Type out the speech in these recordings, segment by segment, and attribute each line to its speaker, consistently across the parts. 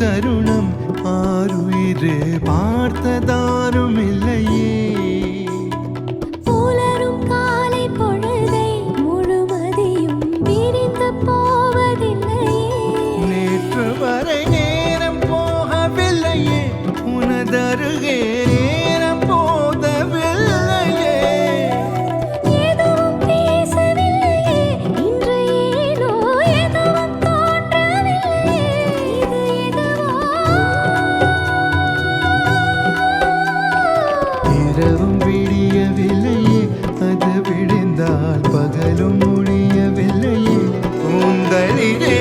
Speaker 1: தருணம் ஆருயிரே பார்த்ததாரும் இல்லையே.
Speaker 2: புலரும் காலை பொழுதை முழுமதியும் பிரிந்து போவதில்லையே.
Speaker 1: நேற்று வரை நேரம் போகவில்லையே, உனதருகே நேரம் போதவில்லையே.
Speaker 2: எதுவும் பேசவில்லையே, இன்று ஏனோ எதுவும் தோன்றவில்லையே. இது எதுவோ
Speaker 1: இரவும் விடியவில்லையே, அது விடிந்தால் பகலும் முடியவில்லையே. கூந்தலிலே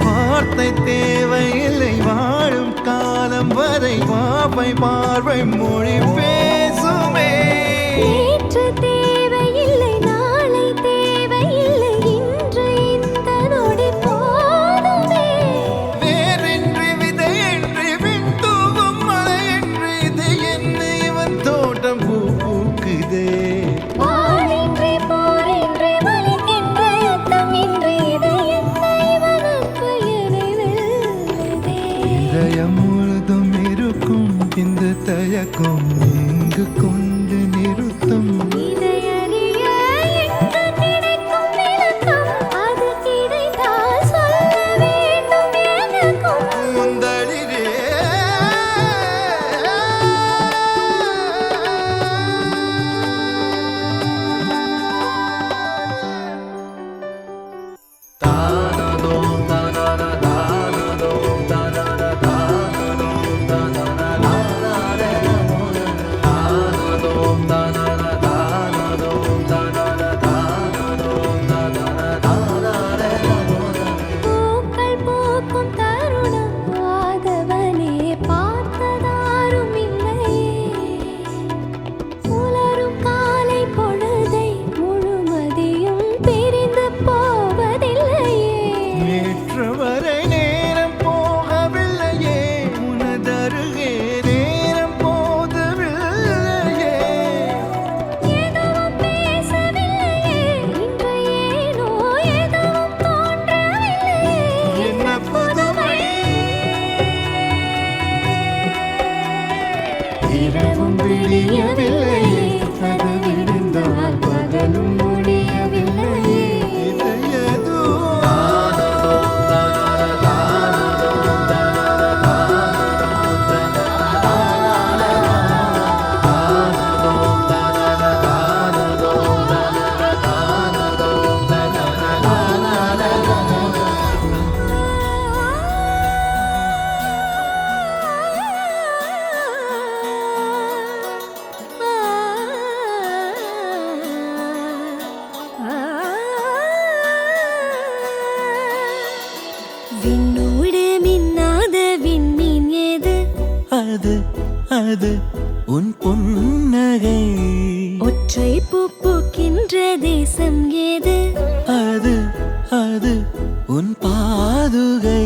Speaker 1: வார்த்தை தேவையில்லை, வாழும் காலம் வரை வாப்பை பார்வை மொழி பேசுமே.
Speaker 2: நேற்று தேவையில்லை, நாளை தேவையில்லை, இன்று இந்த நொடி போதுமே.
Speaker 1: வேறின்றி விதையின்றி விண் தூவும் மழையின்றி இது என்ன இவன் தோட்டம் பூ பூக்குதே.
Speaker 2: வாளின்றி போரின்றி வலிக்கின்ற யுத்தம் இன்றி இது என்ன இவனுக்கு எனை வெல்லுதே.
Speaker 1: இதயம் முழுதும் இருக்கும் இந்த தயக்கம் எங்கு கொண்டு நிறுத்தும்.
Speaker 2: இதையறிய எங்கு கிடைக்கும் விளக்கம், அது கிடைத்தால் சொல்ல வேண்டும் எனக்கும்.
Speaker 1: முந்தளிரே
Speaker 2: பூக்கள் பூக்கும் தருணம் ஆதவனே பார்த்ததாரும் இல்லையே. புலரும் காலை பொழுதை முழுமதியும் பிரிந்து போவதில்லையே.
Speaker 1: நேற்று வரை நேரம் போகவில்லையே, உனதருகே நேரம் போதவில்லையே.
Speaker 2: எதுவும் பேசவில்லையே, இன்று ஏனோ எதுவும் தோன்றவில்லையே.
Speaker 1: என்ன புதுமை. இரவும் விடியவில்லையே, அது விடிந்தால் பகலும் முடியவில்லையே. இது எதுவோ
Speaker 2: விண்ணோடு மின்னாத விண்மீன் ஏது?
Speaker 1: அது அது உன் புன்னகை.
Speaker 2: ஒற்றை பூ பூக்கின்ற தேசம் ஏது?
Speaker 1: அது அது உன் பாதுகை.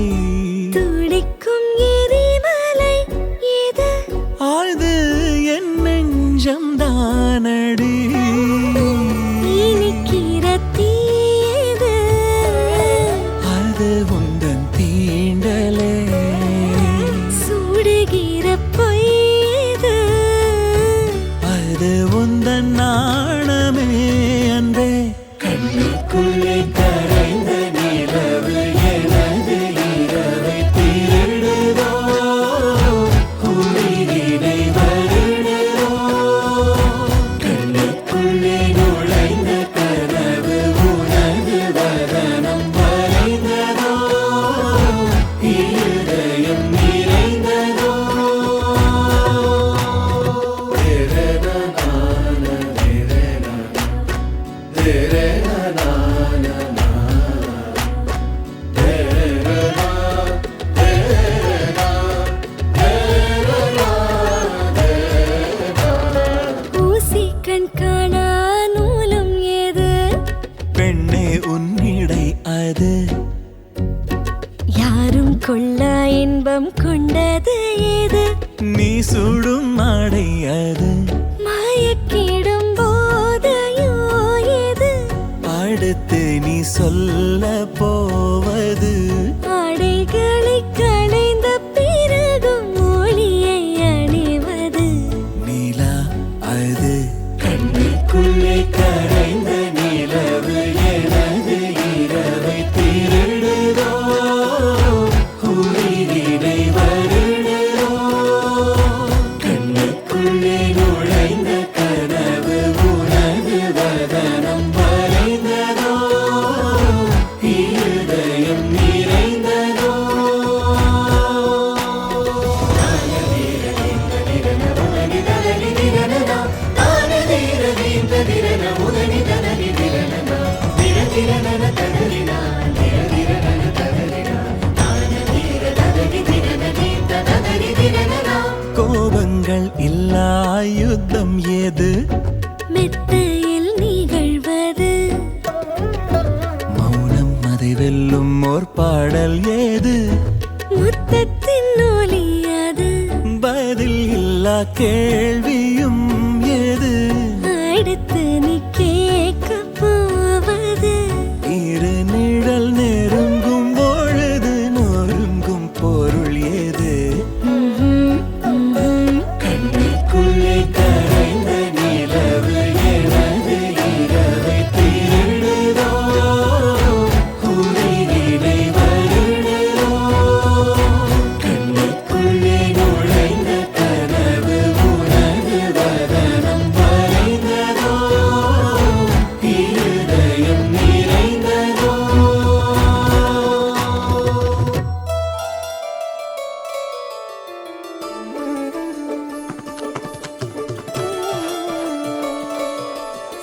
Speaker 2: துடிக்கும் எரிமலை ஏது?
Speaker 1: ஆழ்து என் நெஞ்சம் தானடி.
Speaker 2: இனிக்கிற தீ ஏது?
Speaker 1: அது உந்தன் தீண்டலே.
Speaker 2: சுடுகிற பொய் ஏது?
Speaker 1: அது உந்தன் நாணமே அன்றே. கண்ணுக்குள்ளே கரைந்த நில
Speaker 2: ஊசி கண் காணா நூலும் ஏது
Speaker 1: பெண்ணே உன்னிடை அது
Speaker 2: யாரும் கொள்ளா இன்பம் கொண்டது ஏது
Speaker 1: நீ சுடும் ஆடை அது
Speaker 2: மயக்கிடும் போதையோ ஏது
Speaker 1: அடுத்து நீ சொல்ல போவது
Speaker 2: ஆடைகளை களைந்த பிறகும் ஒளியை அணிவது
Speaker 1: நிலா அது கண்ணுக்குள்ளே கரைந்த நிலவு எனது இரவை திருடுதோ உயிரிடை வருடுதோ கண்ணுக்குள்ளே நுழைந்த கனவு உனது வதனம் வரைந்ததோ இருதயம் நிறைந்ததோ கோபங்கள் இல்லா யுத்தம் ஏது
Speaker 2: மெத்தையில் நிகழ்வது
Speaker 1: மௌனம் அதை வெல்லும் ஓர் பாடல் ஏது
Speaker 2: முத்தத்தின் ஒலி அது
Speaker 1: பதில் இல்லா கேள்வியும் ஏது
Speaker 2: அடுத்து நீ கேட்க போவது
Speaker 1: இரு நிழல் நெருங்கும் பொழுது நொறுங்கும் பொருள் ஏது கண்ணுக்குள்ளே கரைந்த நிலவு எனது இரவை திருடுதோ உயிரிடை வருடுதோ கண்ணுக்குள்ளே நுழைந்த கனவு உனது வதனம் வரைந்ததோ இருதயம் நிறைந்ததோ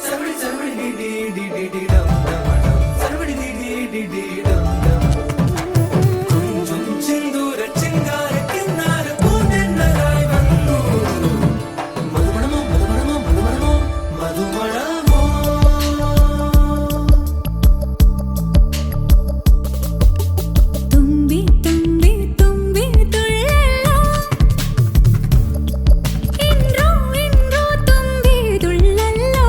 Speaker 1: சர்வடி சர்வடி டி டி டி டி டம் டம் டம் சர்வடி டி டி டி டி டம் டம் കുഞ്ചും ചിന്തൂര ചിങ്കാര കിന്നാര പൂനെന്നരായി വന്നു മധുമണമോ മധുമണമോ മധുമണമോ മധുമണമോ
Speaker 2: തുമ്പി തുമ്പി തുമ്പി തുള്ളല്ലോ ഇൻറോ ഇൻറോ തുമ്പി തുള്ളല്ലോ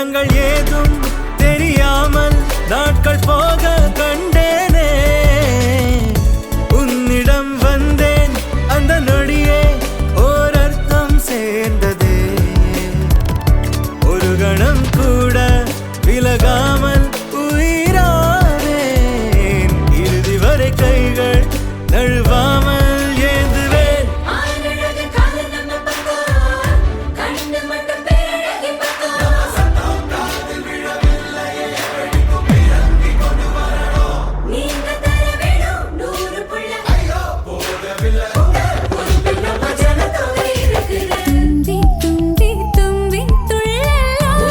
Speaker 1: காரணங்கள் ஏதும் தெரியாமல் நாட்கள் போக கண்டேனே. உன்னிடம் வந்தேன் அந்த நொடியே ஓர் அர்த்தம் சேர்ந்ததே. ஒரு கணம் கூட விலகாமல் உயிரானேன். இறுதி வரை கைகள் நழுவாமல் ஏந்துவேன்.
Speaker 2: தும்பி தும்பி தும்பி துள்ளலாம்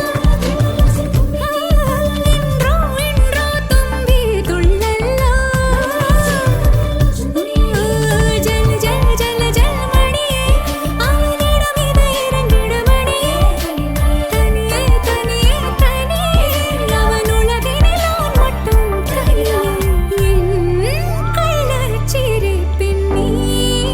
Speaker 2: என்றோ என்றோ தும்பி துள்ளலாம். ஜல் ஜல் ஜல் ஜல் மணியே ஆயிரம் இதை இறங்கிடு மணியே. தனியே தனியே தனியே அவன் உலகினில் மட்டும் தனியே. என் கள்ளச்சிரிப்பின் நீளம்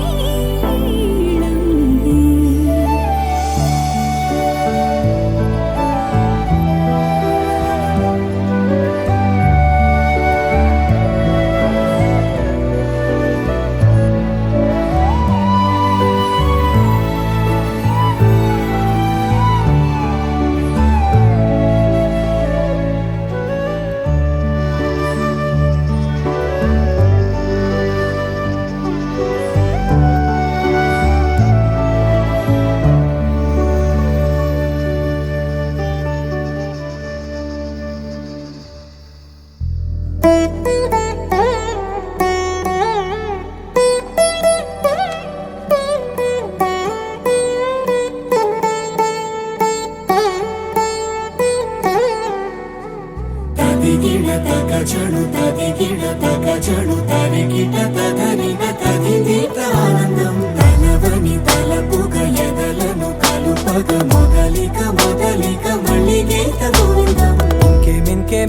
Speaker 1: తదిగిడ తగచడు తదిగిడ తగచడు తరిగిట తదరిన తదిదీత ఆనందం. తలవని తలపుగ ఎదలను కలుపగ మొదలిక మొదలిక మళ్ళీ గీత గోవిందం.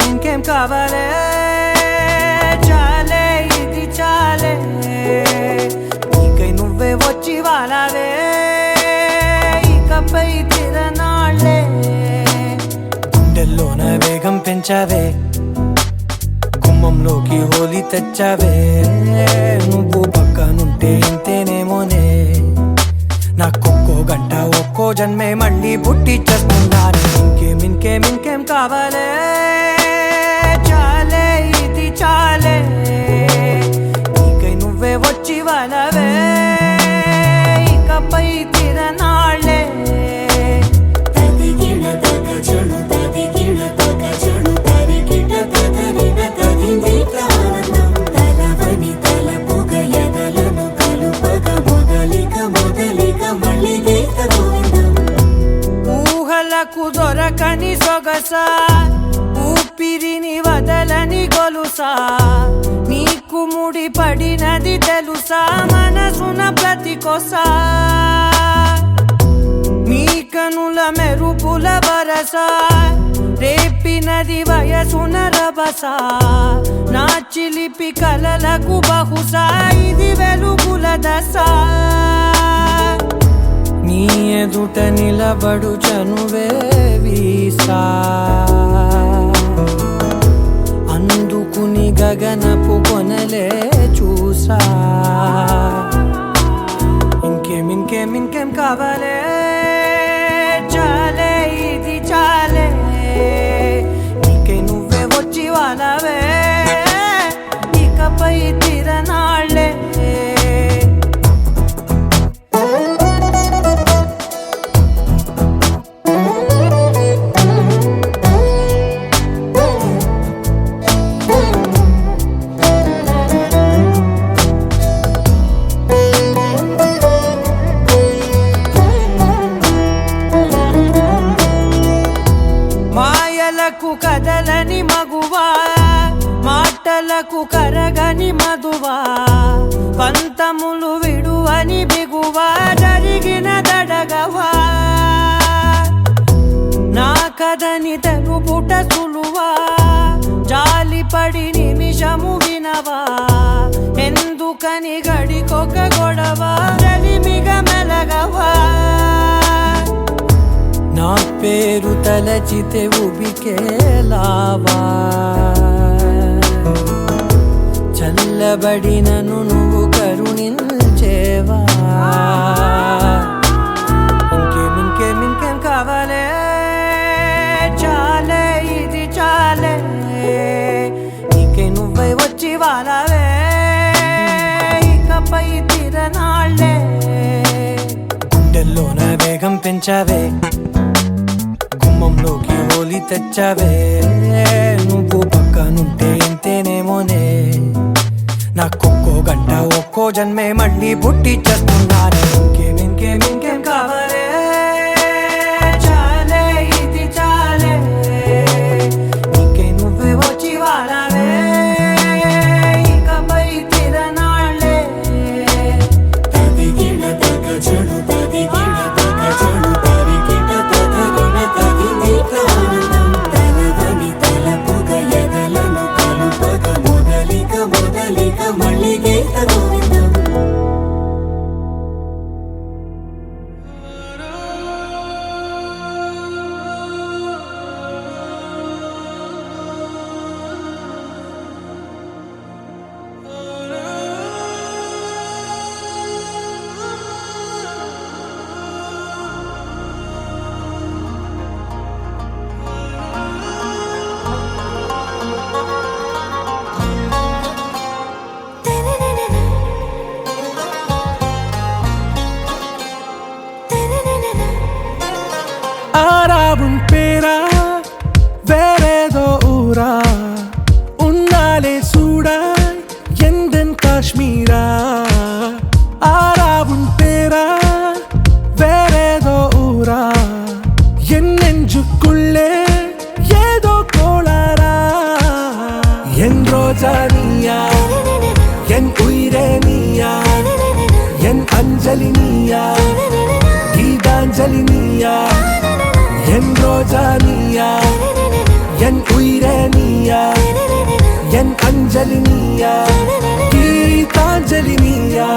Speaker 1: ఇంకేం కావాలే చాలే ఇది చాలే. నీకై నువ్వే వచ్చి వాలావే ఇకపై తిరనాళ్ళే. గుండెల్లోన వేగం పెంచావే గుమ్మంలోకి హోలీ తెచ్చావే. నువ్వు పక్కనుంటే ఇంతేనేమోనే. నాకొక్కో గంట ఒక్కో జన్మే మళ్ళీ పుట్టి చేస్తున్నాను. ఇంకేం కావాలే చాలే ఇది చాలే. నీకై నువ్వే వచ్చి వాలవే ఇకపై తిరనాళ్ళే. తదిగిడ తగచడు తదిగిడ తగచడు తరిగిట తదరిన తదిదీత ఆనందం. తలవని తలపుగ ఎదలను కలుపగ మొదలిక మొదలిక మళ్ళీ గీత గోవిందం. ఊహలకు దొరకని సొగసా ఊపిరిని వదలని గొలుసా. నీకు ముడి పడినది తెలుసా మనసున ప్రతి కొసా. నీ కనుల మెరుపుల వరస రేపినది వయసున రభస. నా చిలిపి కలలకు బహుశా ఇది వెలుగుల దశ. నీ ఎదుట నిలబడు చనువే వీసా. అందుకుని గగనపు కొనలే చూసా. ఇంకేం కావాలే చాలే ఇది చాలే. నీకై నువ్వే వచ్చి వాలవే ఇకపై తిరనాళ్ళే. మాయలకు కదలని మగువా మాటలకు కరగని మధువా. పంతములు విడువని బిగువా జరిగిన దడగవా. నా కథని తెలుపుట సులువా జాలిపడి నిమిషము వినవా. ఎందుకని గడికొక గొడవ రలిమిగ మెలగవా. నా పేరు
Speaker 3: పేరు తలచితే ఉబికేలావా చల్లబడినను నువ్వు కరుణించేవా ఇంకేం కావాలే చాలే ఇది చాలే నీకే నువ్వై వచ్చి వాలావే ఇకపై తిరనాళ్ళే గుండెల్లోన వేగం పెంచావే గుమ్మంలోకి హోలీ తెచ్చావే నువ్వు పక్కనుంటే ఇంతేనేమోనే నాకొక్కో గంట ఒక్కో జన్మే మళ్ళీ పుట్టి చేస్తున్నానే ఇంకేం కావాలే చాలే ఇది చాలే నీకే నువ్వే వచ్చి వాడాలే ఇకపై తిరనాళ్ళే
Speaker 1: తదిగిన తగ చెడు తదిగిన తగ చెడు తరిగిన తగగిన తగినీక ఆనందం తలవని తలపుగ ఎదలను కలుపగ మొదలిక మళ్ళీ గీత గోవిందం
Speaker 3: ஆறாவும் பேரா வேறேதோ ஊரா உன்னாலே சூடாய் எந்தன் காஷ்மீரா ஆறாவும் பேரா வேறேதோ ஊரா என் நெஞ்சுக்குள்ளே ஏதோ கோளாரா என் ரோஜா நீயா என் உயிரே நீயா என் அஞ்சலி நீயா கீதாஞ்சலி நீயா என் ரோஜா நீயா என் உயிரே நீயா என் அஞ்சலி நீயா கீதாஞ்சலி நீயா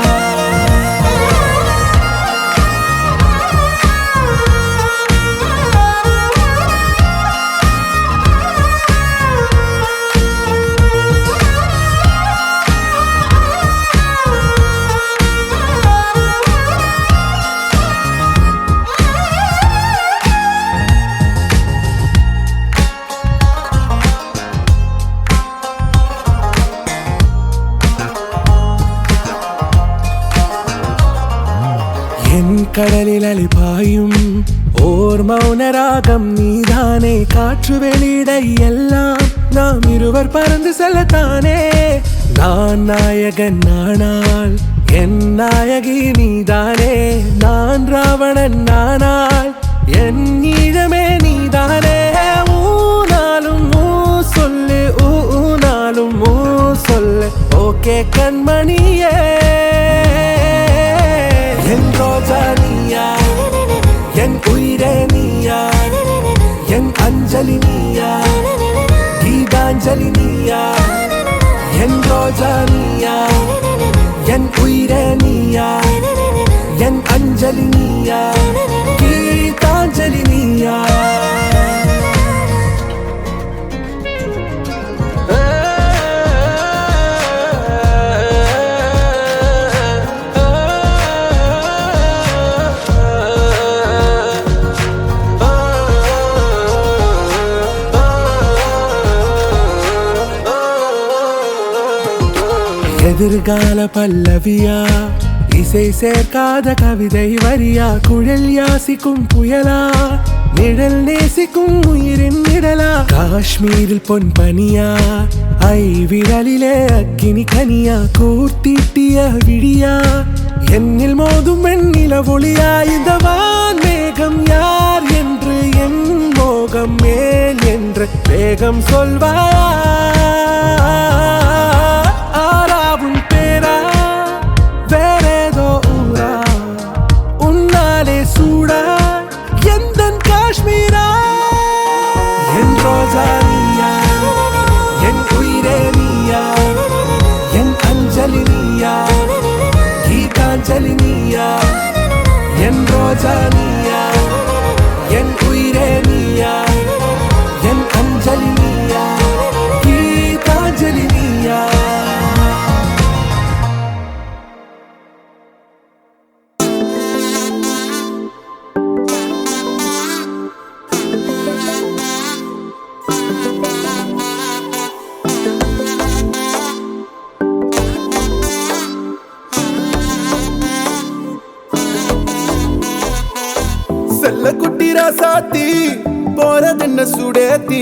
Speaker 3: என் கடலில் அலிபாயும் ஓர் மௌன ராகம் நீதானே காற்று வெளியிட எல்லாம் நாம் இருவர் பறந்து செல்லத்தானே நான் நாயகன் நானால் என் நாயகி நீதானே நான் ராவணன் நானால் என் ஈழமே நீதானே ஊனாலும் ஊ சொல்லு ஊனாலும் ஊ சொல்லு ஓகே கண்மணியே என் ரோஜா நீயா என் உயிரே நீயா என் அஞ்சலி நீயா கீதாஞ்சலி நீயா என் ரோஜா நீயா என் உயிரே நீயா என் அஞ்சலி நீயா கீதாஞ்சலி நீயா எதிர்கால பல்லவியா இசை சேர்க்காத கவிதை வரியா குழல் யாசிக்கும் புயலா நிழல் நேசிக்கும் உயிரின் நிழலா காஷ்மீரில் பொன் பனியா ஐ விரலிலே அக்கினி கனியா கூர்த்திட்டிய விழியா என்னில் மோதும் வெண்ணில ஒளியா இந்த வான் மேகம் யார் என்று என் மோகம் மேல் என்று வேகம் சொல்வாயா ஆறாவும் பேரா வேறேதோ ஊரா உன்னாலே சூடா எந்தன் காஷ்மீரா என் ரோஜா நீயா என் உயிரே நீயா என் அஞ்சலி நீயா கீதாஞ்சலி நீயா என் ரோஜா நீயா என் உயிரே நீயா சாத்தி போறதென்ன சுடேத்தி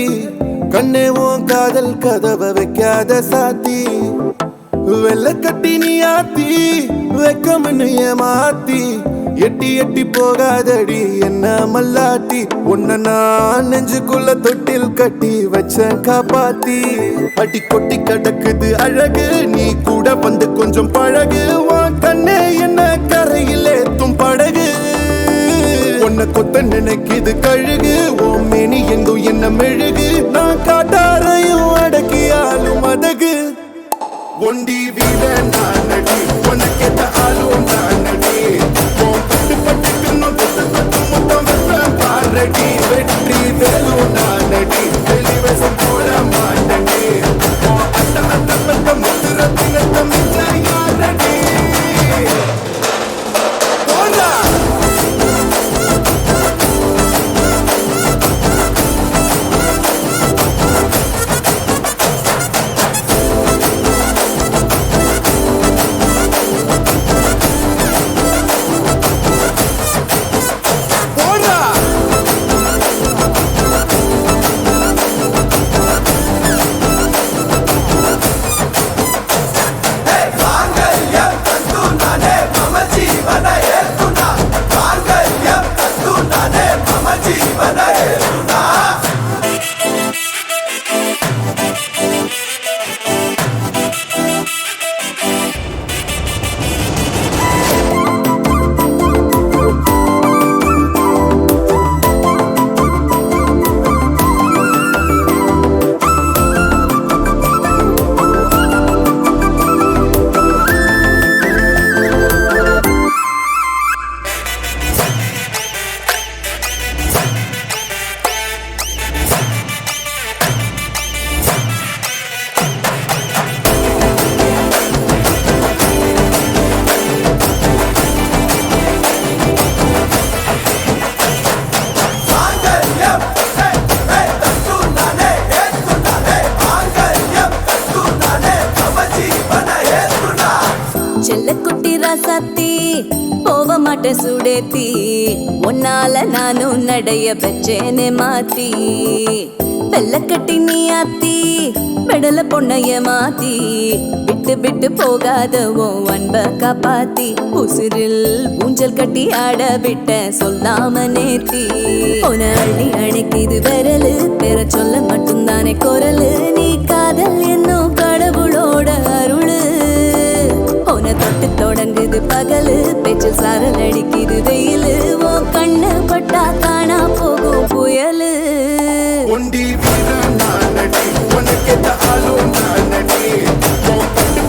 Speaker 3: கண்ணே உன் காதல் கதவை வைக்காத சாத்தி வெள்ள கட்டி நீ ஆத்தி வெக்கம்னு ஏமாத்தி எட்டி எட்டி போகாதடி என்ன மல்லாட்டி உன்ன நான் நெஞ்சுக்குள்ள தொட்டில் கட்டி வச்ச காப்பாத்தி அடி கொட்டி கிடக்குது அழகு நீ கூட வந்து கொஞ்சம் பழகு உன் கண்ணே என்ன கரையில் ஏத்தும் படகு உன்னை கொத்த நினைக்குது கழுகு ஓம் மேனி எங்கும் என்ன மெழுகு நான் காட்டாரையும் அடக்கியாலும் அதகு ஒண்டி வீர நான் நடி உனக்கேத்த ஆளும் நான் நடி பட்டு பட்டுக்கு தொட்டு தொட்டு மொத்தம் வெப்பம் பாரடி வெற்றி வேலும் நான் நடி வெளிவசம் போட மாட்டடி அட்ட அட்ட பட்ட முத்துரத்தினத்த மிச்ச யாரடி போடா
Speaker 2: செல்லக்குட்டி ராசாத்தி போக மாட்ட சுடேத்தி உன்னால நானும் நடைய பெற்றேனே மாத்தி வெள்ளக்கட்டி நீ ஆத்தி பெடல பொண்ணைய மாத்தி விட்டு விட்டு போகாத உன் அன்ப காப்பாத்தி உசிரில் ஊஞ்சல் கட்டி ஆட விட்ட சொல்லாம நேத்தி உன அள்ளி அணைக்குது விரலு பெற சொல்ல மட்டும்தானே குரலு நீ காதல் என்னும் கடவுளோட அருளு உன தொட்டு தொடங்குது பகலு பேச்சில் சாரல் அடிக்குது வெயிலு உன் கண்ணு பட்டா காணா போகும் புயலு
Speaker 3: ஒண்டி வீர நான் நடி உனக்கேத்த ஆளும் நான் நடி பட்டு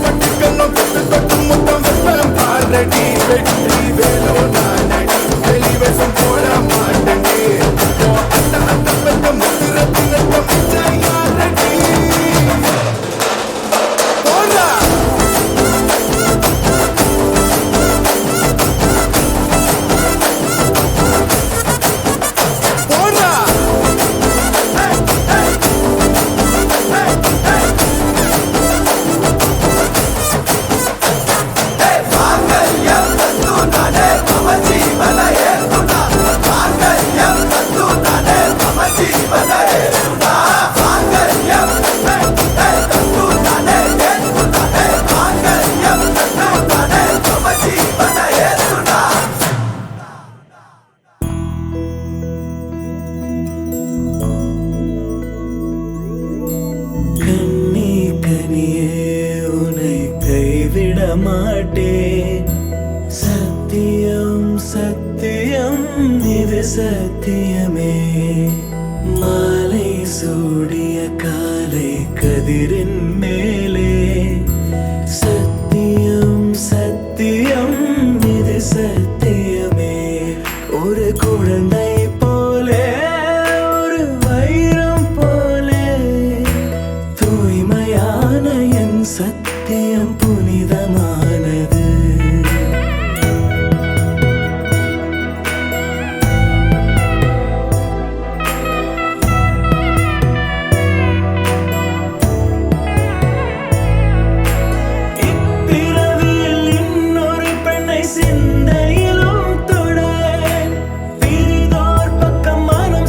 Speaker 3: பட்டுக்கு தொட்டு தொட்டு மொத்தம் வெப்பம் பாரடி வெற்றி வேலும் நான் நடி வெளிவசம் போட மாட்டடி அட்ட அட்ட பட்ட முத்துரத்தினத்த மிச்ச யாரடி போடா போடா
Speaker 1: கண்ணே கனியே உன்னை கைவிட மாட்டேன் சத்தியம் சத்தியம் இது சத்தியமே மாலை சூடிய காலை கதிரின் மேலே சத்தியம் சத்தியம் இது சத்தியமே ஒரு குழந்தை போலே ஒரு வைரம் போலே தூய்மையான என் சத்தியம் புனிதமானது இப்பிறவியில் இன்னொரு பெண்ணை சிந்தையிலும் தொட பிரிதோர் பக்கம் மனம்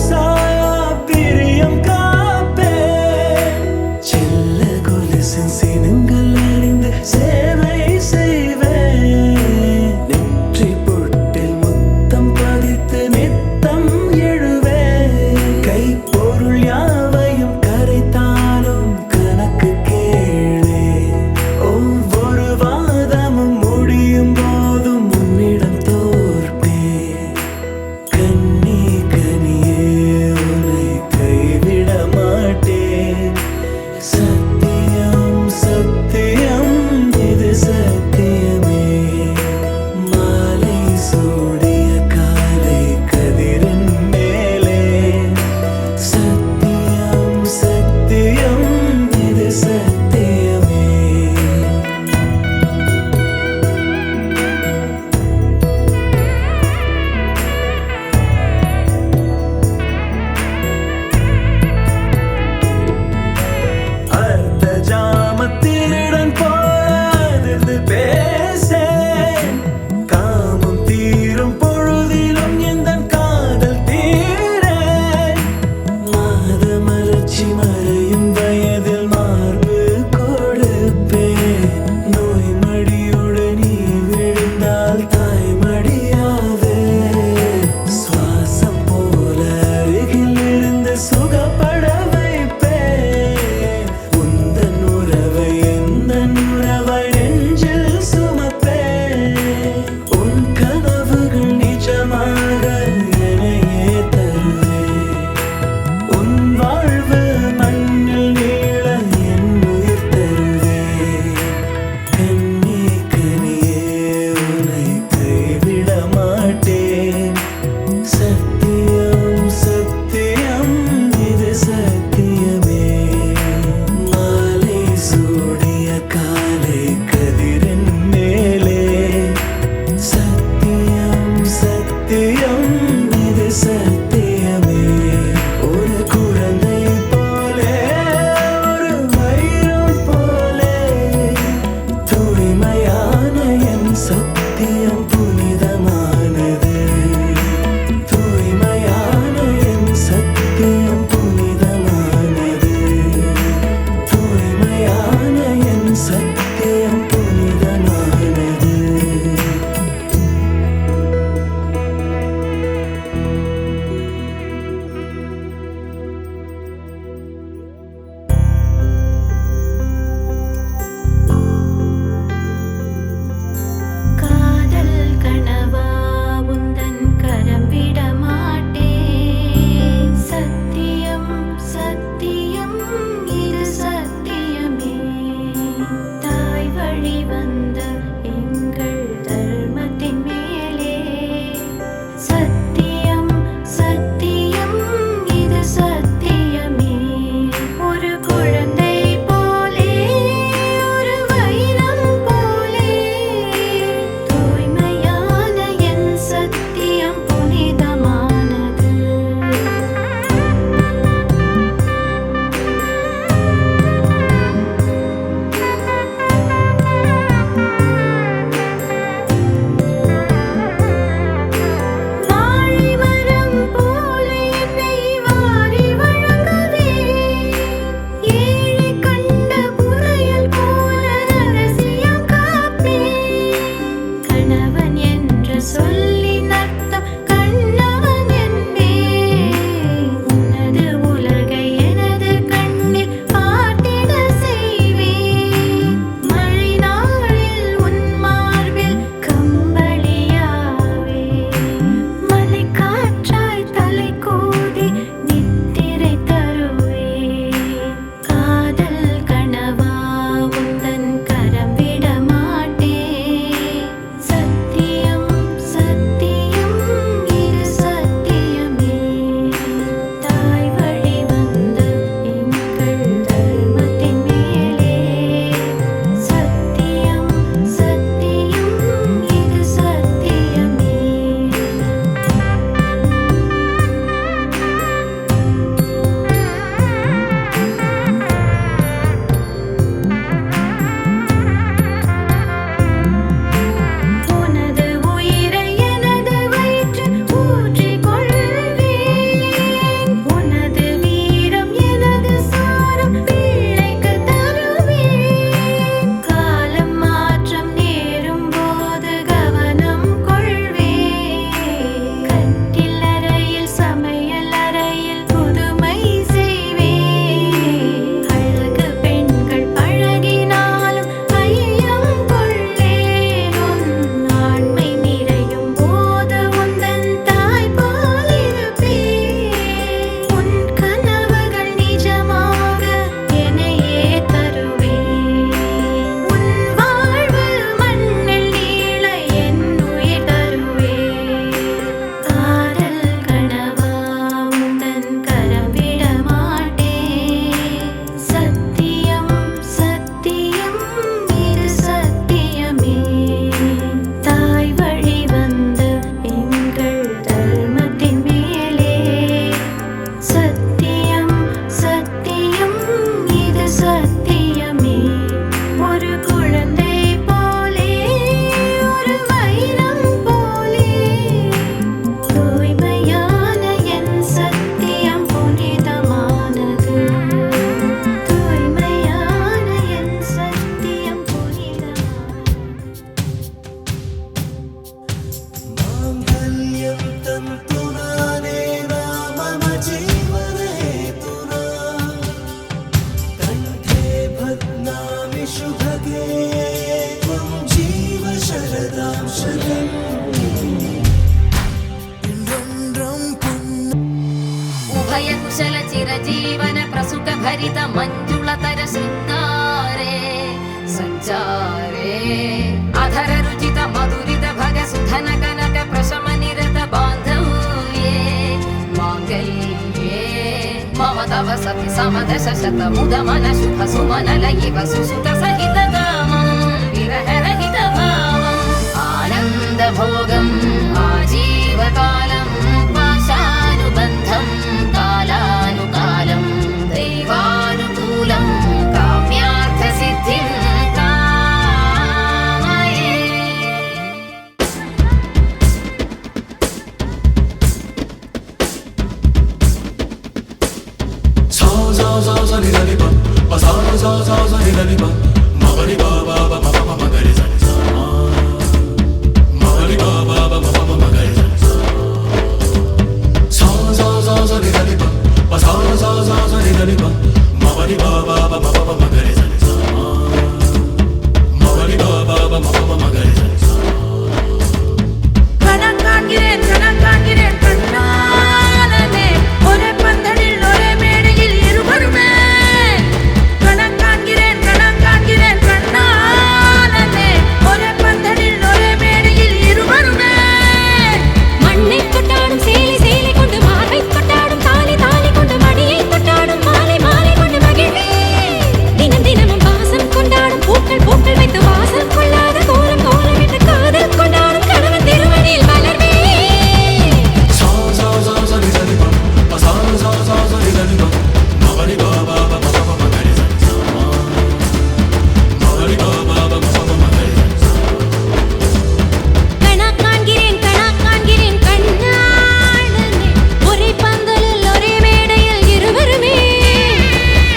Speaker 1: காதல் என்றென்றும்
Speaker 4: उभय कुशल चिरजीवन प्रसुख भरित मञ्जुलतर शृङ्गारे सञ्चारे अधर रुचित मधुरित भग सुधन कनक प्रशम निरत बान्धव्ये माङ्गल्ये मम तव सति समदश शत मुद मन शुभ सुमन लयिव सुसुत सहित कामं विरह रहित भावम् आनन्द भोगम् आजीवकालं पाशानुबन्धम् कालानुकालं दैवानुकूलं काम्यार्थसिद्धिं कामये
Speaker 1: सा सा सा सा नि दा नि पा पा सा सा सा सा नि दा नि पा मा प नि पा पा पा मा पा मा मा ग रे सा नि सा मा प नि पा पा पा मा पा मा मा ग रे सा नि सा सा सा सा सा नि दा नि पा पा सा सा सा सा नि दा नि पा मा प नि पा पा पा मा पा मा मा ग रे सा नि सा मा प नि पा पा पा मा पा मा मा ग रे सा नि सा
Speaker 5: கணக்காகிறேன் கணக்காகிறேன் கண்ணாலனே ஒரே பந்தலில் ஒரே மேடையில் இருவருமே கணக்காகிறேன் கணக்காகிறேன் கண்ணாலனே ஒரே பந்தலில் ஒரே மேடையில் இருவருமே
Speaker 4: மண்ணை கொட்டாடும் சேலை சேலை கொண்டு மார்பை கொட்டாடும் தாலி தாலி கொண்டு மடியை கொட்டாடும் மாலை மாலை கொண்டு மகிழ்வே தினம் தினமும் வாசம் கொண்டாடும் பூக்கள் பூக்கள் வைத்து வாசம் கொள்ளாத கோலம் கோலமிட்டு காதல் கொண்டாடும் கணவன் திருமணியில் மலர்வே
Speaker 1: सा सा सा सा नि दा नि पा पा सा सा सा सा नि दा नि पा मा प नि पा पा पा मा पा मा मा ग रे सा नि सा मा प नि पा पा पा मा पा मा मा ग रे सा नि सा
Speaker 4: கணக்காண்கிறேன் கணக்காண்கிறேன் கண்ணாளனே ஒரே பந்தலில் ஒரே மேடையில் இருவருமே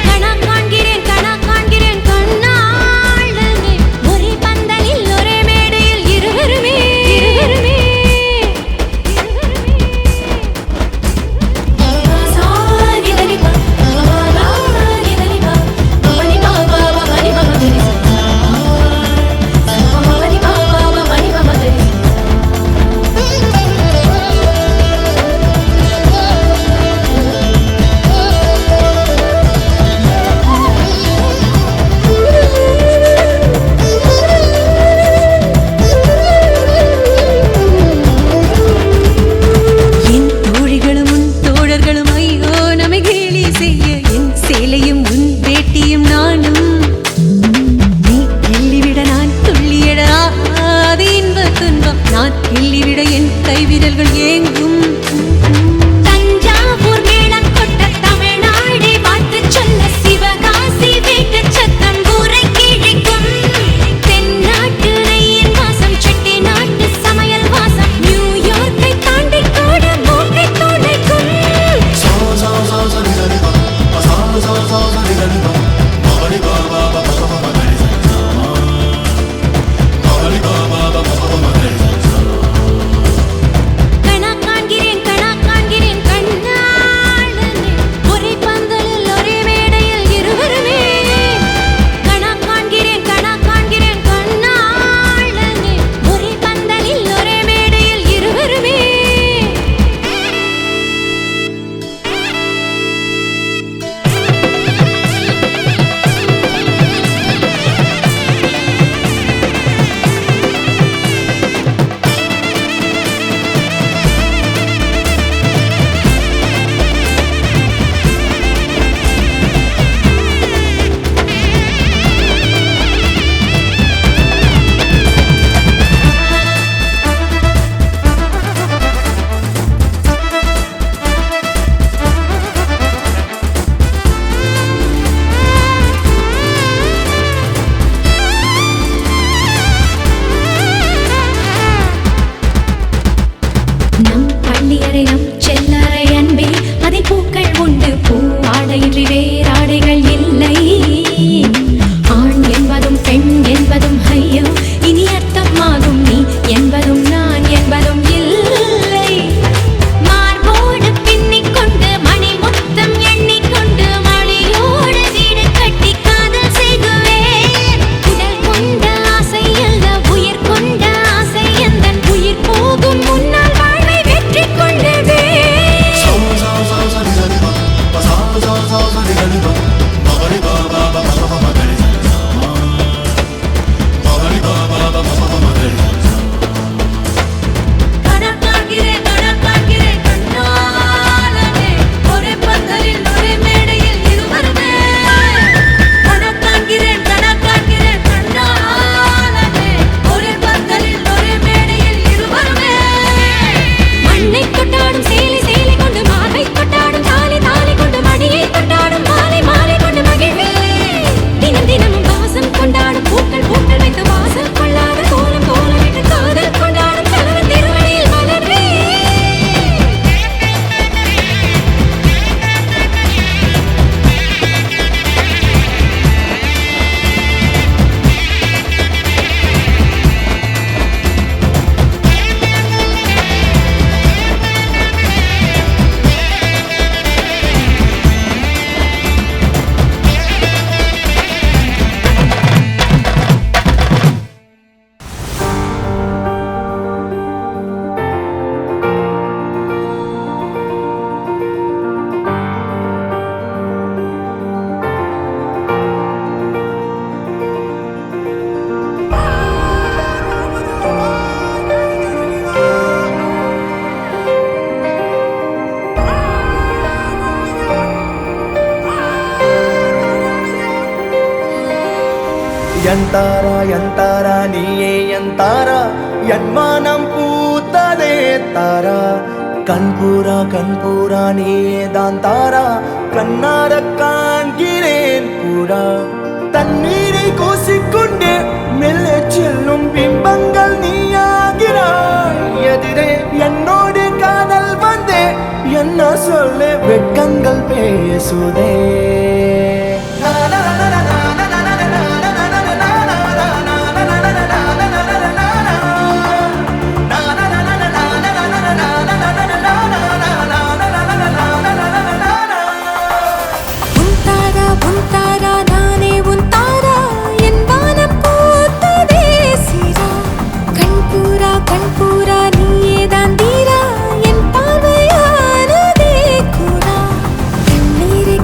Speaker 4: கணக்காண்கிறேன் கணக்காண்கிறேன் கண்ணாளனே ஒரே பந்தலில் ஒரே மேடையில் இருவருமே இருவருமே சாரிதரிபா ராரிதரிபா மணிபா பாபா மணிபா மகரி மணிபா பாபா மணிபா மகரி
Speaker 5: என் தோழிகளும் உன் தோழர்களும் ஐயோ நம்மை கேலி செய்ய என் சேலையும் உன் வேட்டியும் நானும் நீ கிள்ளிவிட நான் துள்ளியடாது இன்ப துன்பம் நான் கிள்ளிவிட என் கைவிரல்கள் ஏங்கும்
Speaker 4: தஞ்சாவூர் மேளம் கொட்ட தமிழ்நாடே பார்த்து சொல்ல சிவகாசி வீட்டு சத்தம் ஊரை கிழிக்கும் தென்னாட்டு நெய்யின் வாசம் செட்டி நாட்டு சமையல் வாசம் நியூயார்க்கை தாண்டி கூட மூக்கை துடைக்கும்
Speaker 1: सा सा सा सा नि दा नि पा पा सा सा सा सा नि दा नि पा मा प नि पा पा पा मा पा मा मा ग रे सा नि सा मा प नि पा पा पा मा पा मा मा ग रे सा नि सा
Speaker 4: கணக்காண்கிறேன்
Speaker 6: எந்தாரா நீயே எந்தாரா என் மானம் பூத்ததே தாரா கண்பூரா நீயே தான் தாரா கண்ணார காண்கிறேன் பூரா தண்ணீரை கூசிக்கொண்டே மெல்ல செல்லும் பிம்பங்கள் நீயாகிறாய் எதிரே என்னோடு காதல் வந்தே என்ன சொல்ல வெட்கங்கள் பேசுதே
Speaker 4: உன் தாரா நானே உன் தாரா என் வானம் பூத்ததே சீரா கண்பூரா நீயே தான் தீரா என் பார்வையானதே கூடா தண்ணீரை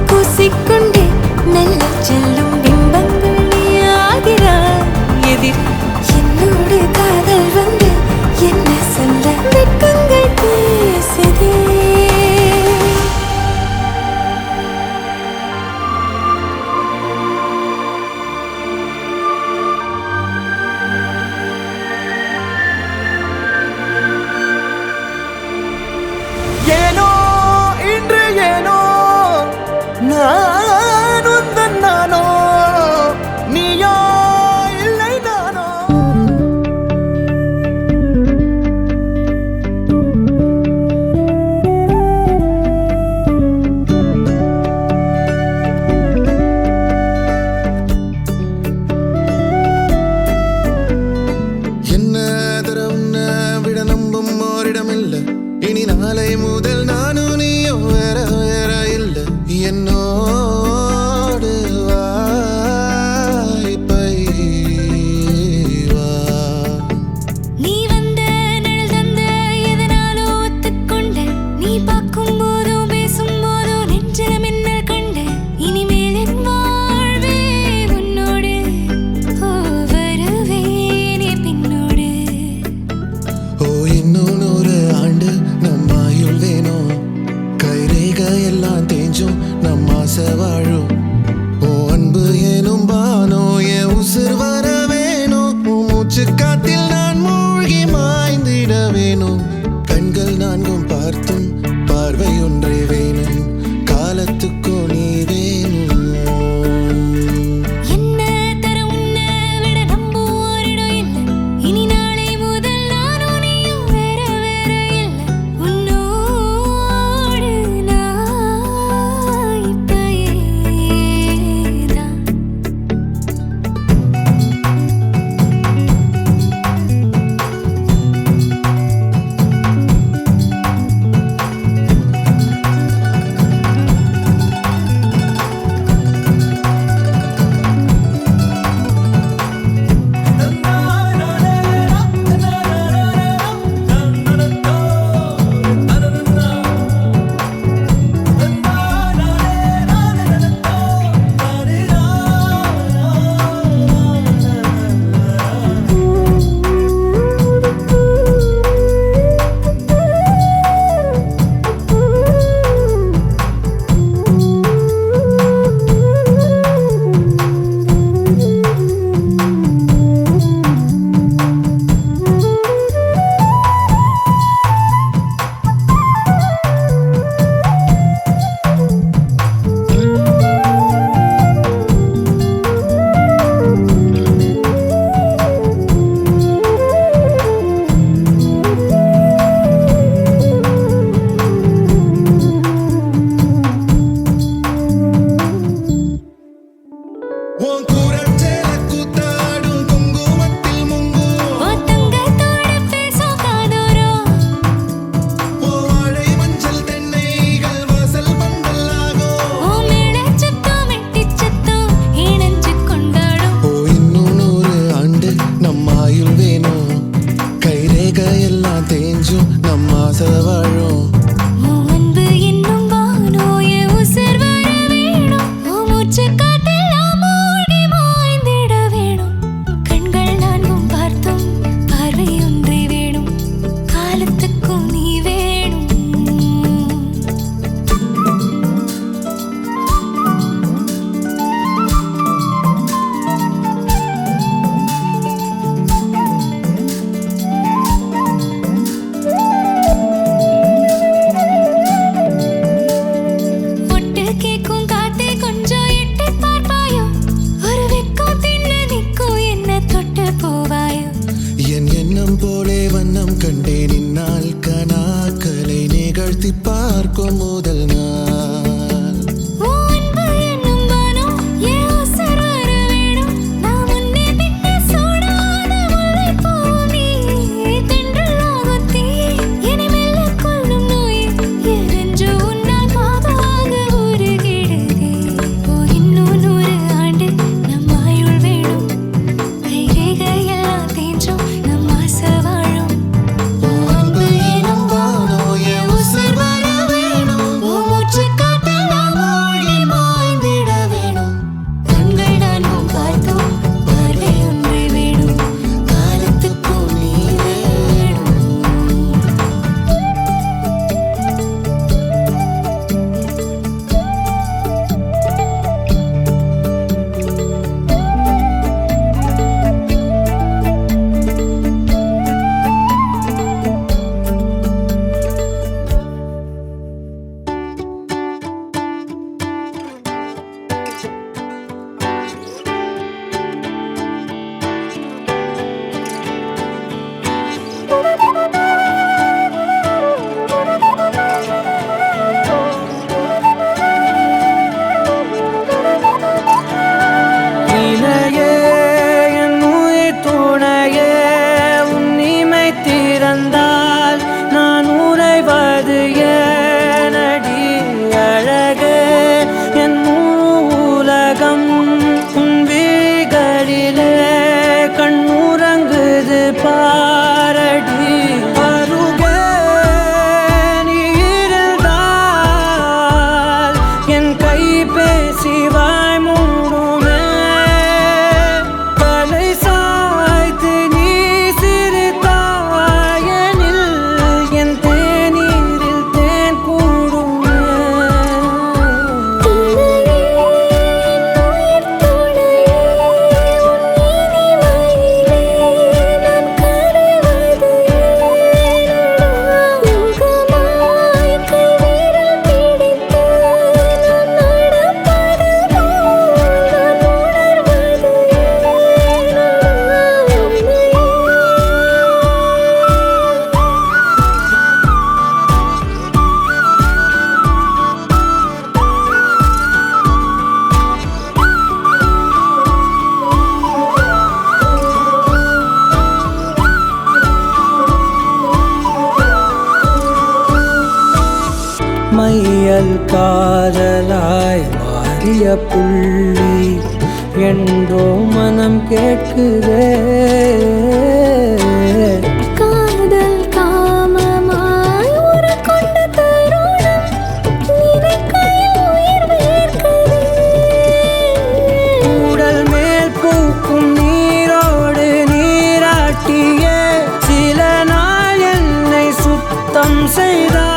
Speaker 1: காதலாய் மாறிய புள்ளி என்றோ மனம் கேட்குதே.
Speaker 4: காதல் காமமாய் உருக்கொண்ட தருணம் நினைக்கையில் உயிர் வேர்க்குதே.
Speaker 1: உடல் மேல் பூக்கும் நீரோடு நீராட்டிய சில நாள் என்னை சுத்தம் செய்தார்.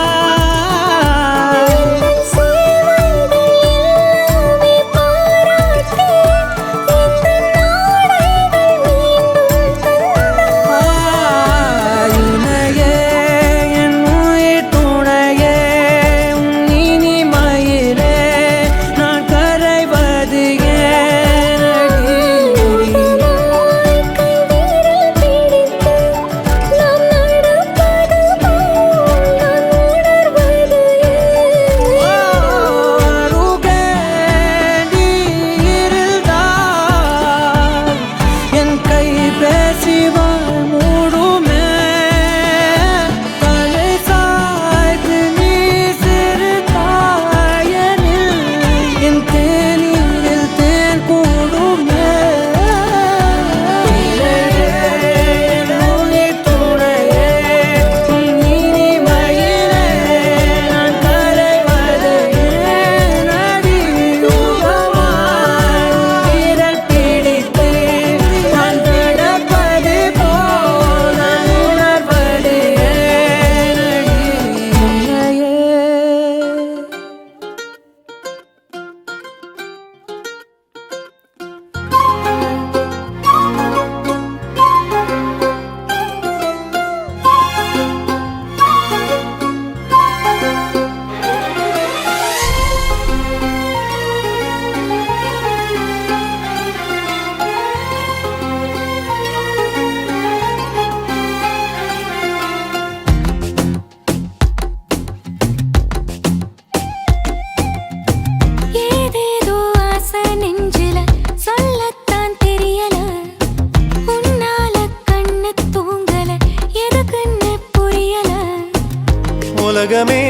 Speaker 6: உலகமே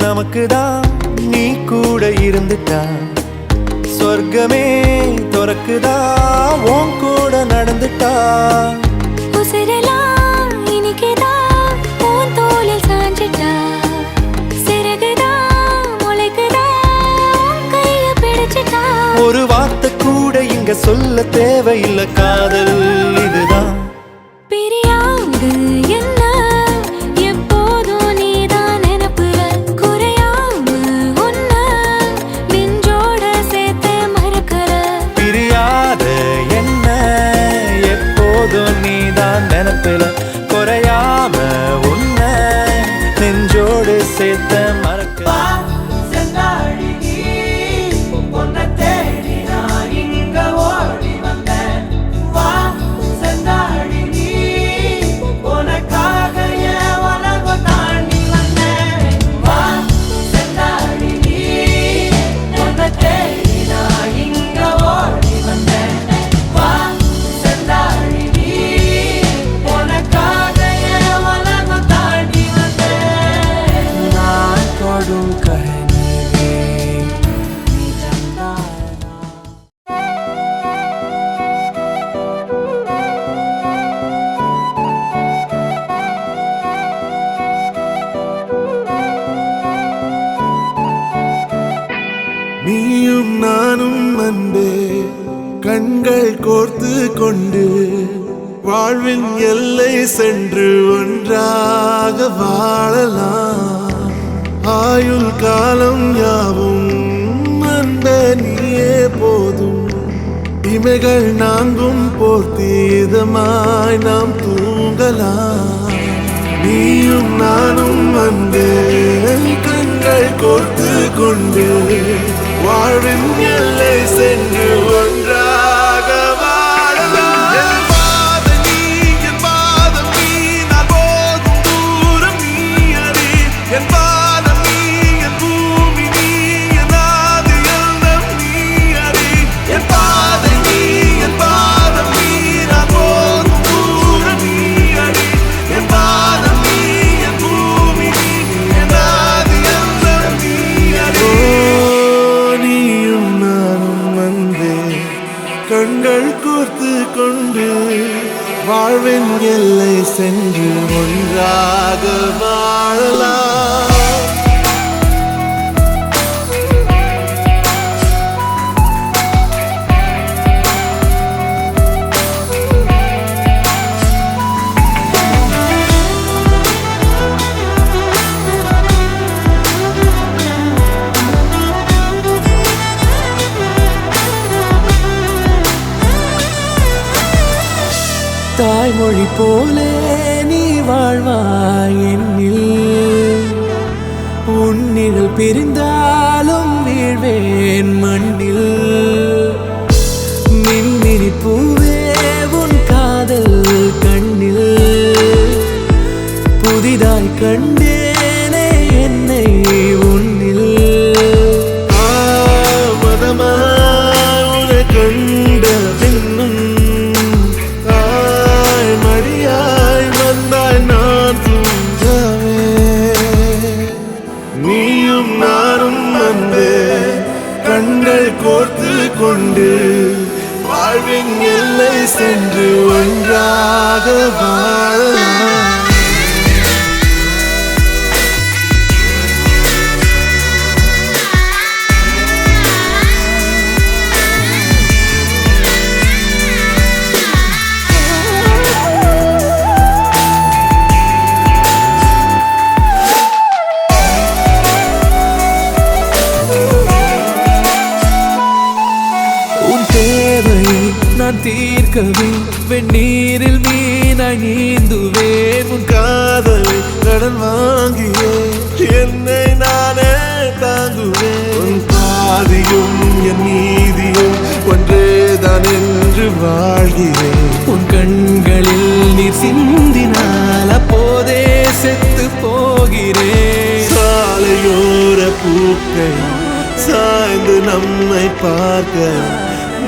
Speaker 6: நமக்குதான் நீ கூட இருந்துட்டா. சொர்க்கமே துறக்குதா உன் கூட நடந்துட்டா.
Speaker 4: உசிரெல்லாம் இனிக்குதான் உன் தோளில் சாஞ்சிட்டா. சிறகுதான் முளைக்குதான் கைய பிடிச்சிட்டா.
Speaker 6: ஒரு வார்த்தை கூட இங்க சொல்ல தேவையில்லை, காதல் இதுதான்.
Speaker 4: பிரியாது என்ன எப்போதும் நீதான் நினைப்புல. குறையாம உன்ன நெஞ்சோட சேர்த்து மறக்கற.
Speaker 6: பிரியாத என்ன எப்போதும் நீதான் நினைப்பில. குறையாம உன்ன நெஞ்சோடு சேர்த்த மறக்க.
Speaker 3: நீயும் நானும் அன்பே கண்கள் கோர்த்து கொண்டு வாழ்வின் எல்லை சென்று ஒன்றாக வாழலாம். ஆயுள் காலம் யாவும் அன்பே நீயே போதும். இமைகள் நான்கும் போர்த்தி இதமாய் நாம் தூங்கலாம். நீயும் நானும் அன்பே கண்கள் கோர்த்து கொண்டு வாழ்வின் எல்லை சென்று ஒன்றாக வாழலாம். என் பாதம் நீ, என் பாதம் நீ, நான் போகும் தூரம் நீ அறி. என் பாதம் நீ, என் பூமி நீ, என் ஆதி எல்லாம் நீ அறி. என் பாதம் நீ, என் பாதம் நீ, நான் போகும் தூரம் நீ அறி. என் பாதம் நீ, என் பூமி நீ, என் ஆதி எல்லாம் நீ அறி. வாழ்வின் எல்லை சென்று ஒன்றாக வாழலாம். தாய்மொழி போலே நீ வாழ்வாய் என்னில், உன்னில் பிரிந்தாலும் வீழ்வேன் மண்ணில். மின்மினி பூவே உன் காதல் கண்ணில், புதிதாய் கண்டேனே என்னை உன்னில். ஆமதமாய் உன்னை கண்ட பின்னும் நீயும் நானும் வந்தே கண்கள் கோர்த்து கொண்டு வாழ்வின் எல்லை சென்று ஒன்றாக வாழலாம். நான் தீர்க்கவே வெந்நீரில் மீனாய் நீந்துவேன். உன் காதலை கடன் வாங்கியே என்னை நானே தாங்குவேன். உன் பாதியும் என் நீதியும் ஒன்றேதான் என்று வாழ்கிறேன். உன் கண்களில் நீர் சிந்தினால் அப்போதே செத்து போகிறேன். சாலையோர பூக்கள் சாய்ந்து நம்மை பார்க்க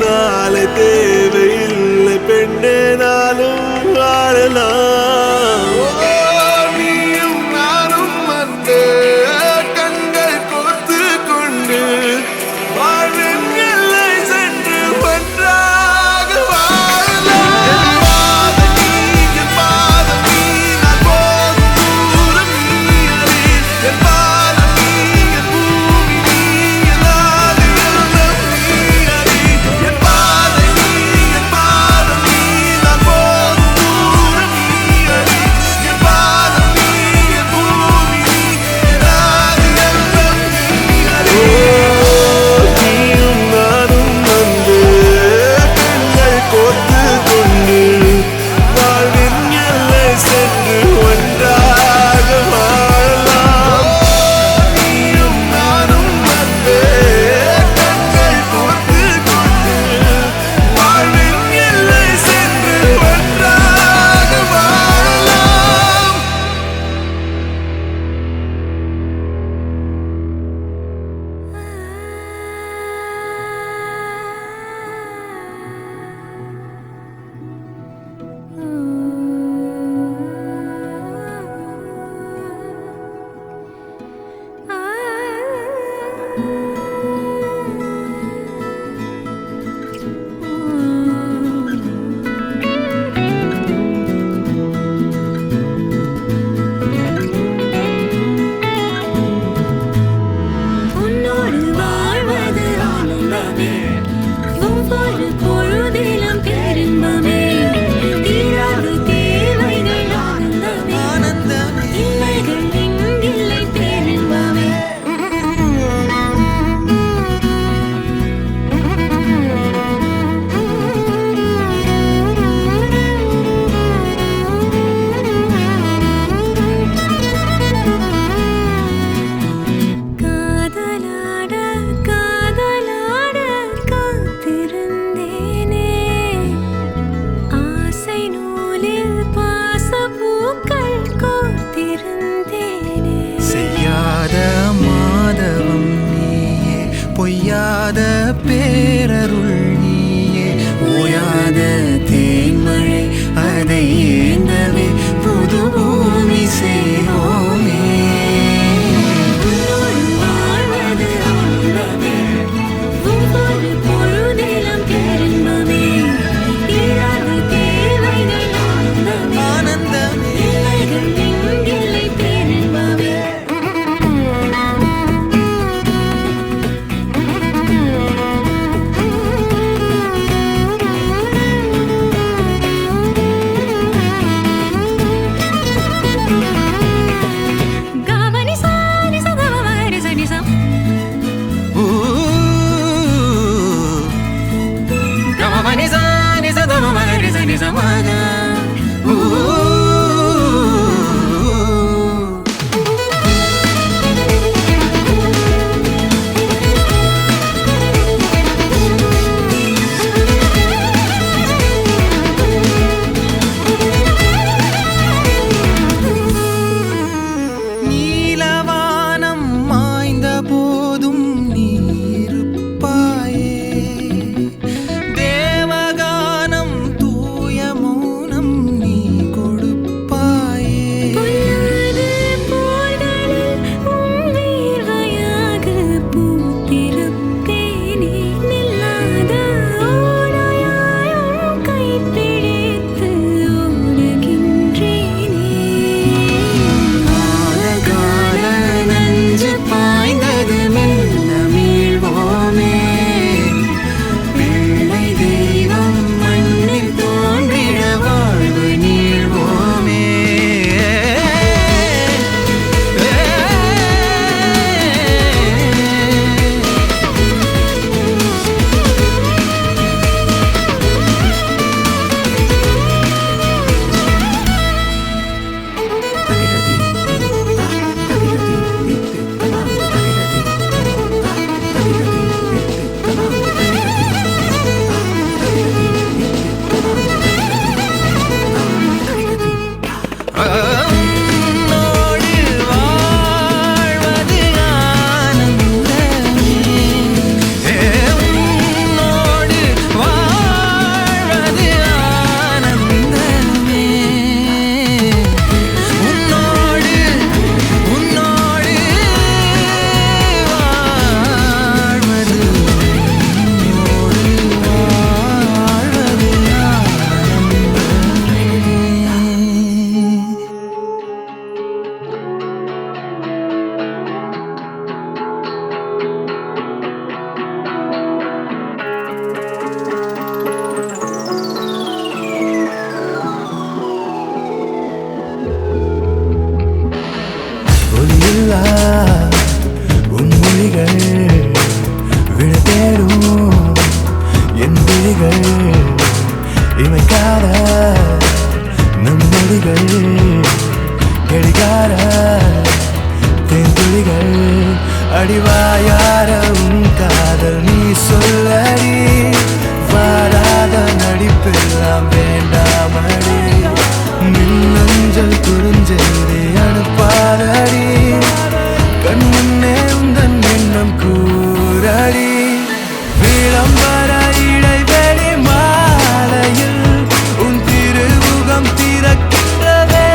Speaker 3: நாளை தேவையில்லை பெண்ணே, நாளும் வாழலாம். நீயும் நானும் வந்து கண்கள் கோர்த்து கொண்டு வாழ்வின் எல்லை சென்று ஒன்றாக வாழலாம். என் பாதம் நீ நான் போகும் தூரம் நீ அறி. என் பாதம் நீ என் பூமி நீ என் ஆதி எல்லாம் நீ அறி. என் பாதம் நீ நான் போகும் தூரம் நீ அறி. என் பாதம் நீ என் பூமி நீ என் ஆதி எல்லாம் நீ அறி. நீயும் நானும் வந்து கண்கள் கோர்த்து கொண்டு வாழ்வின் எல்லை சென்று ஒன்றாக வாழலாம். நீயும் நானும் வந்து கண்கள் கோர்த்து கொண்டு வாழ்வின் எல்லை சென்று ஒன்றாக வாழலாம்.
Speaker 4: உன்னோடு வாழ்வது ஆனந்தமே, ஒவ்வொரு பொழுதிலும் பேரின்பமே. தீராத தேவைகள் ஆனந்தமே, இல்லைகள் இங்கில்லை பேரின்பமே. காதலாட காதலாட காத்திருந்தேனே, ஆசை நூலில் பாசப்பூக்கள் கோர்த்திருந்தேனே.
Speaker 1: செய்யாத மாதவம் நீயே, பொய்யாத பேரருள் நீயே, ஓயாத தேன்மழை அதை ஏந்தவே புது பூமி செய்வோமே.
Speaker 4: உன்னோடு வாழ்வது ஆனந்தமே, ஒவ்வொரு பொழுதிலும் பேரின்பமே. தீராத தேவைகள்
Speaker 1: நிசமாக நீலவானம் மாய்ந்த போதும் நீ இருப்பாயே தேவகானம் தூய மௌனம் நீ கொடுப்பாயே
Speaker 4: பொல்லாத போர்களில் உன் வீர்வையாக பூத்திருப்பேனே நில்லாத ஓடையாய் உன் கைப்பிடித்து ஓடுகின்றேனே
Speaker 1: கால நஞ்சு பாய்ந்தது மெல்ல மீள்வோமே பிள்ளை தெய்வம் மண்ணில் தோன்றிட வாழ்வு நீள்வோமே உன்னோடு வாழ்வது ஆனந்தமே உன்னோடு வாழ்வது ஆனந்தமே உன்னோடு உன்னோடு வாழ்வது உன்னோடு வாழ்வது ஆனந்தமே
Speaker 3: ஒளியில்லா உன் மொழிகள் விழ தேடும் என் விழிகள் இமைக்காத நம் மொழிகள் கடிகார தேன்துளிகள் அடிவாயார உன் காதல் நீ சொல்லடி வாராத நடிப்பெல்லாம் வேண்டாமடி மின்னஞ்சல் குறுஞ்செய்தி அனுப்பாதடி கண் முன்னே உந்தன் எண்ணம் கூறடி விளம்பர இடைவெளி மாலையில் உன் திருமுகம் திறக்கின்றதே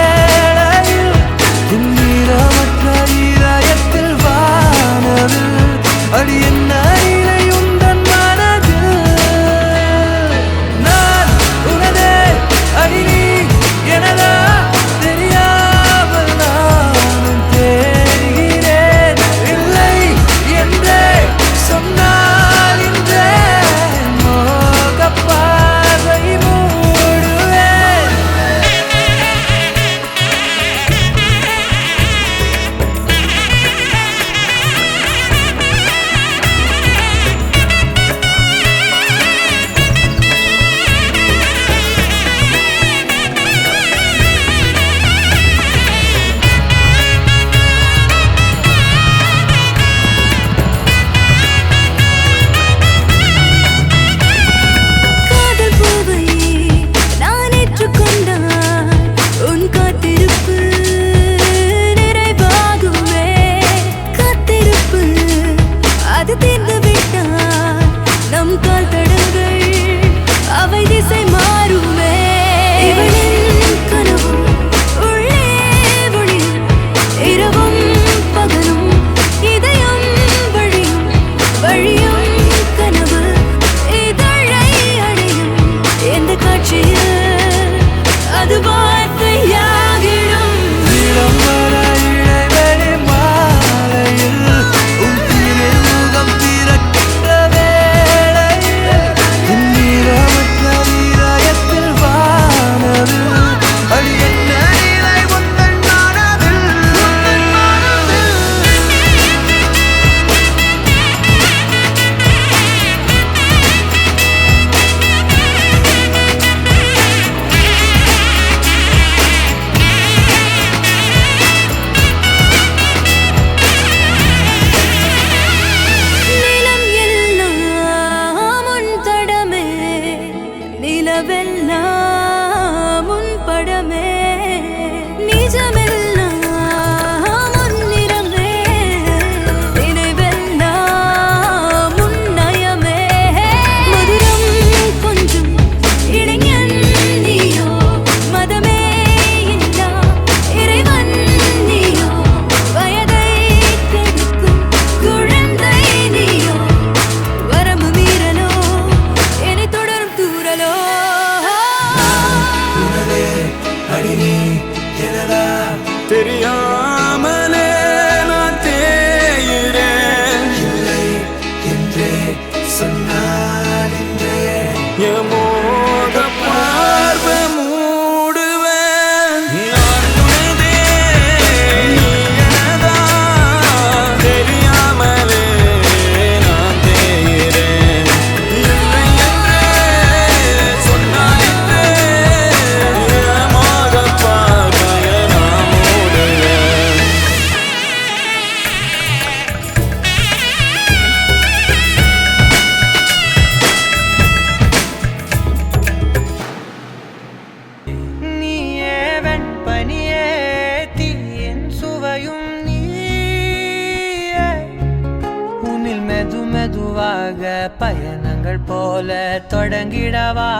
Speaker 1: பயணங்கள் போல தொடங்கிடவா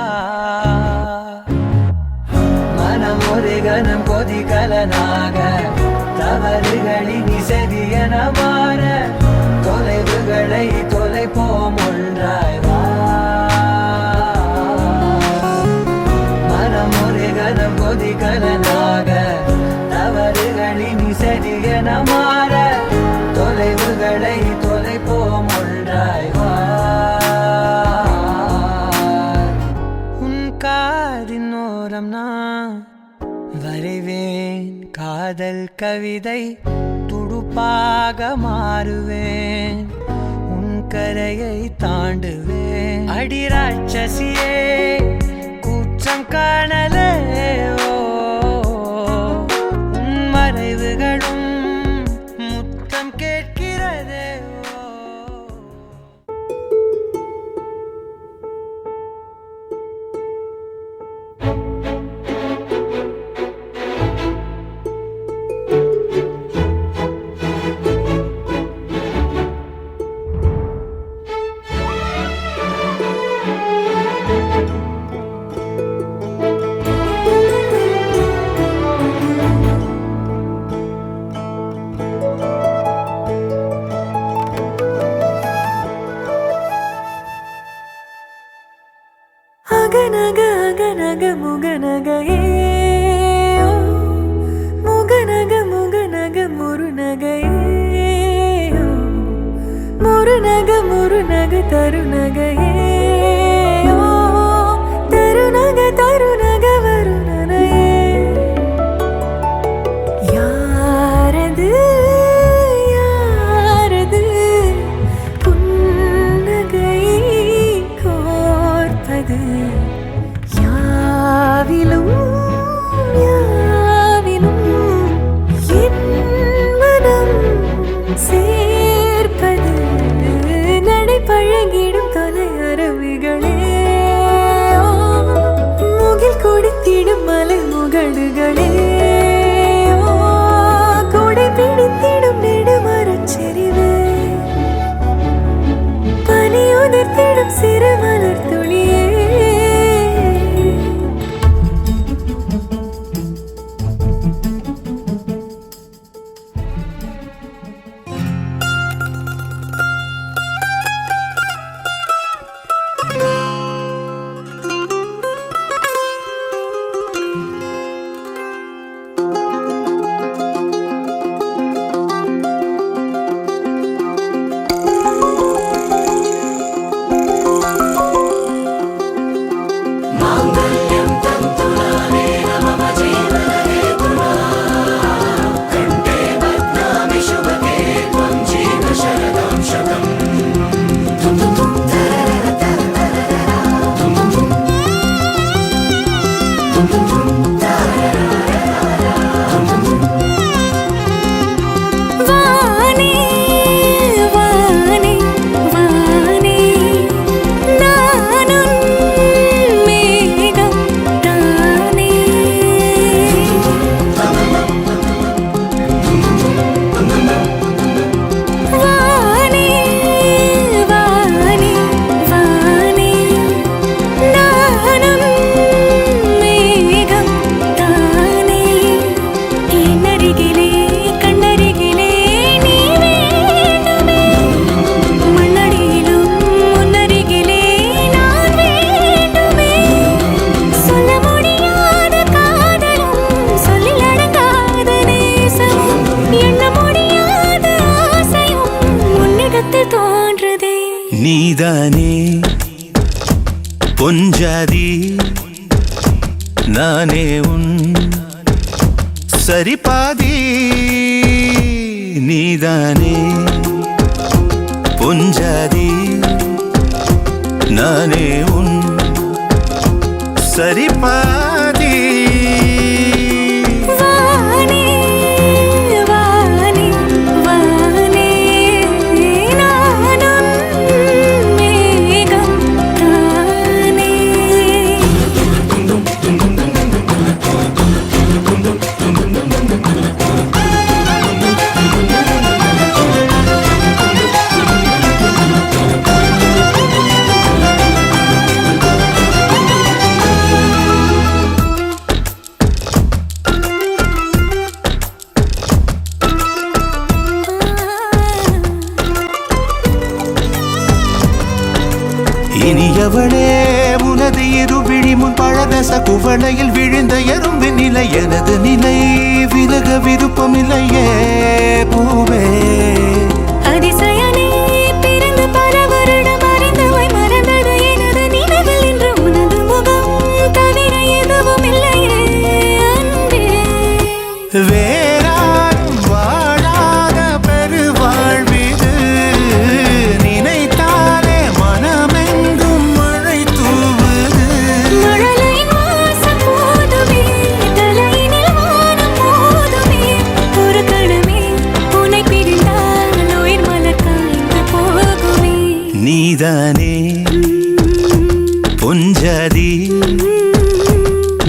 Speaker 1: மனம் ஒரு கணம் கொதிகலனாக தவறுகளின் இசையன மாற தொலைவுகளை தொலைப்போம் ஒன்றாய் வா மனம் ஒரு கணம் கொதிகலனாக தவறுகளின் இசையன மாற தொலைவுகளை தொலைப்போம் ஒன்றாய் வா உன் காதின் ஓரம் நான் வரைவேன் காதல் கவிதை துடுப்பாக மாறுவேன் உன் கரையை தாண்டுவேன் அடி ராட்சசியே கூச்சம் காணலே உன் மறைவுகளும் முத்தம் கேட்கிறதே
Speaker 2: அகநக அகநக முகநகையே முகநக முகநக முருநகையே முருநக முருநக தருநகையே தருநக தருநக வருணனையே யாரது யாரது புன்னகை கோர்ப்பது யாவிலும் யாவிலும் என் மனம் சேர்ப்பது நடைபழகிடும் தொலை அருவிகளே முகில் கொடுத்திடும் மலை முகடுகளே கொடை பிடித்திடும் நெடுமரச் செறிவே பனி உதிர்த்திடும் சிறு மலர் துளியே
Speaker 6: நீதானே பொஞ்சாதி நானே உன் சரிபாதி நீதானே பொஞ்சாதி நானே உன் சரிபாதி வலையில் விழுந்த எறும்பு நிலை எனது நிலை விலக விருப்பமில்லையே பூவே
Speaker 2: அதிசயனே பிறந்து பல வருடம் அறிந்தவை மறந்தது எனது நினைவில் இன்று உனது முகம் தவிர எதுவும் இல்லையே அன்பே
Speaker 6: வேறாரும் வாழாத பெருவாழ்விது நினைத்தாலே மனமெங்கும் மழை தூவுது
Speaker 2: மழலையின் வாசம் போதுமே தலையினில் வானம் போதுமே ஒரு கணமே உன்னை பிரிந்தால் உயிர் மலர் காய்ந்து போகுமே
Speaker 6: நீதானே பொஞ்சாதி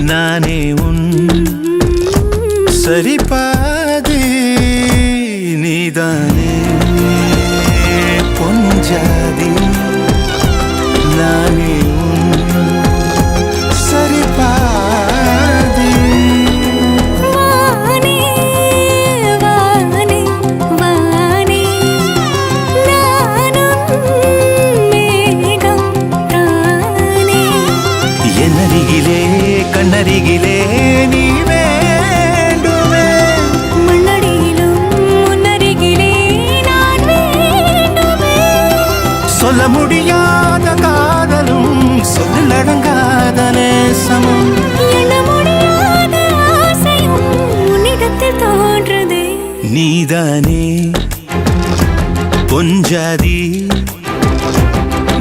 Speaker 6: நானே உன் சரிபாதி நீதானே பொஞ்சாதி நானே உன் சரிபாதி
Speaker 2: வானே வானே வானே நானும் மேகம் தானே
Speaker 6: என்னருகிலே கண்ணருகிலே நீ வேண்டுமே
Speaker 2: மண்ணடியிலும் முன்னருகிலே நான் வேண்டுமே
Speaker 6: சொல்ல முடியாத காதலும் சொல்லடங்காத நேசமும்
Speaker 2: எண்ண முடியாத ஆசையும் உன்னிடத்தில் தோன்றுதே
Speaker 6: நீதானே பொஞ்சாதி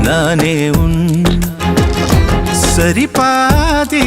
Speaker 6: நானே உன் சரிபாதி